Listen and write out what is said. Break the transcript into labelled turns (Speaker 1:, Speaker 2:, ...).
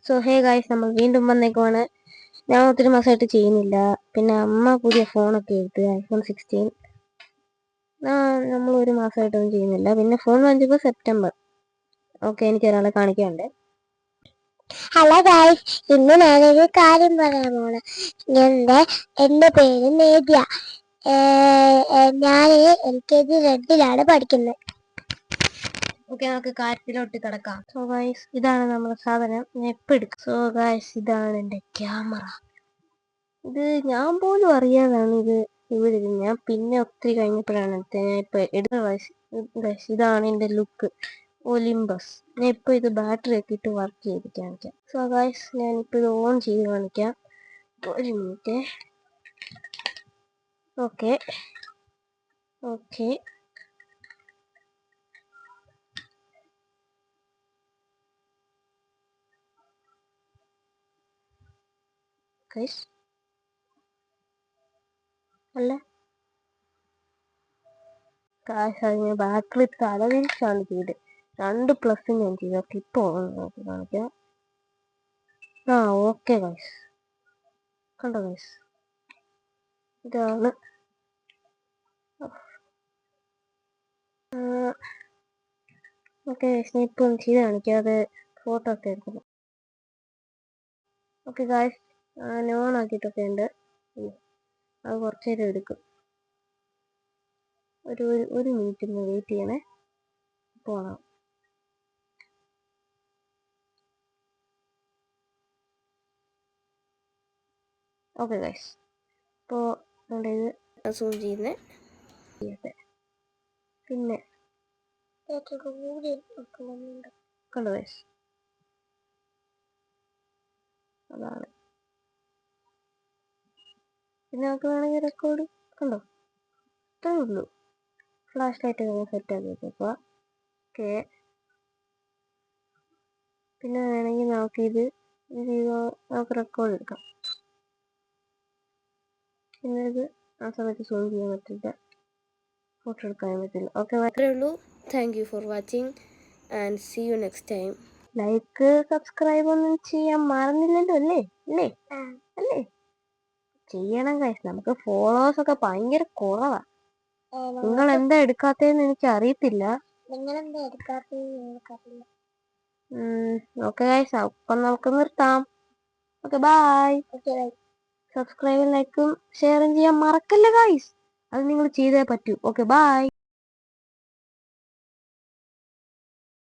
Speaker 1: So hey guys, നമ്മൾ വീണ്ടും വന്നേക്കുവാണ്. ഞാൻ ഒത്തിരി മാസമായിട്ട് ചെയ്യുന്നില്ല. പിന്നെ അമ്മ പുതിയ ഫോണൊക്കെ എടുത്ത് iPhone 16. നമ്മൾ ഒരു മാസമായിട്ടൊന്നും ചെയ്യുന്നില്ല. പിന്നെ ഫോൺ വാങ്ങിച്ചപ്പോൾ സെപ്റ്റംബർ. ഓക്കെ, എനിക്ക് ഒരാളെ കാണിക്കാനുണ്ട്.
Speaker 2: ഹലോ ഗായ്സ്, ഇന്ന് ഞാനൊരു കാര്യം പറയാൻ പോണ. എൻ്റെ പേര് നേദ്യ. ഞാൻ LKG 2 പഠിക്കുന്നത്.
Speaker 1: ഓക്കെ, നമുക്ക് കാര്യത്തിലോട്ട് കിടക്കാം. സോ ഗായ്സ്, ഇതാണ് നമ്മുടെ സാധനം. ഞാൻ എപ്പോൾ എടുക്കും. സോ ഗായ്സ്, ഇതാണ് എൻ്റെ ക്യാമറ. ഇത് ഞാൻ പോലും അറിയാതാണ് ഇത് ഇവിടെ. ഞാൻ പിന്നെ ഒത്തിരി കഴിഞ്ഞപ്പോഴാണ് ഞാൻ ഇപ്പൊ എടുത്ത ഗായ്സ്. ഇതാണ് എൻ്റെ ലുക്ക്, ഒലിമ്പസ്. ഞാൻ ഇപ്പോൾ ഇത് ബാറ്ററി ഒക്കെ ഇട്ട് വർക്ക് ചെയ്ത് കാണിക്കാം. സോ ഗായ്സ്, ഞാനിപ്പോൾ ഇത് ഓൺ ചെയ്ത് കാണിക്കാം. ഒരു മിനിറ്റ്. ഓക്കെ ഓക്കെ ഗൈസ്, അല്ല ഗായ്സ്, അത് ഞാൻ ബാറ്ററി തലതിരിച്ചാണ് ചെയ്ത്. 2+ ഞാൻ ചെയ്തു. ഓക്കെ, ഇപ്പോൾ നോക്കി കാണിക്കാം. ഓക്കെ ഗൈസ്, കണ്ടോ ഗൈസ്, ഇതാണ്. ഓക്കെ ഗൈസ്, ഞാൻ ഇപ്പോൾ ഒന്ന് ചെയ്ത് കാണിക്കാം. അത് ഫോട്ടോ ഒക്കെ എടുക്കുന്നു. ഓക്കെ ഗായ്സ്, നോൺ ആക്കിയിട്ടൊക്കെ ഉണ്ട്. അത് കുറച്ച് നേരം എടുക്കും. ഒരു മിനിറ്റ് ഒന്ന് വെയിറ്റ് ചെയ്യണേ. പോകണം. ഓക്കെ ഗായ്സ്, ഇപ്പോൾ ഇത് സൂം ചെയ്യുന്നത്. പിന്നെ കണ്ടോ ഗായ്സ്, അതാണ്. പിന്നെ നമുക്ക് വേണമെങ്കിൽ റെക്കോർഡ് കണ്ടോ, ഇത്രേ ഉള്ളൂ. ഫ്ലാഷ് ലൈറ്റ് ഒക്കെ സെറ്റ് ആക്കി വെച്ചപ്പോൾ. ഓക്കെ, പിന്നെ വേണമെങ്കിൽ നമുക്ക് നമുക്ക് റെക്കോർഡ് എടുക്കാം. പിന്നെ ഇത് ആ സമയത്ത് സൂം ചെയ്യാൻ പറ്റില്ല, ഫോട്ടോ എടുക്കാൻ പറ്റില്ല. ഓക്കെ, അത്രേ ഉള്ളൂ. Thank you for watching and see you next time. Like, subscribe ഒന്നും ചെയ്യാൻ മറന്നില്ലല്ലോ അല്ലേ? അല്ലേ ചെയ്യണം ഗൈസ്. നമുക്ക് ഫോളോവേഴ്സ് ഒക്കെ ഭയങ്കര കുറവാ. നിങ്ങൾ എന്താ എടുക്കാത്തതെന്ന് എനിക്ക് അറിയത്തില്ല. ഓക്കെ ഗൈസ്, അപ്പം നമുക്ക് നിർത്താം. Okay, bye. സബ്സ്ക്രൈബും ലൈക്കും ഷെയറും ചെയ്യാൻ മറക്കല്ലേ ഗൈസ്. അത് നിങ്ങൾ ചെയ്തേ പറ്റൂ. Okay, by.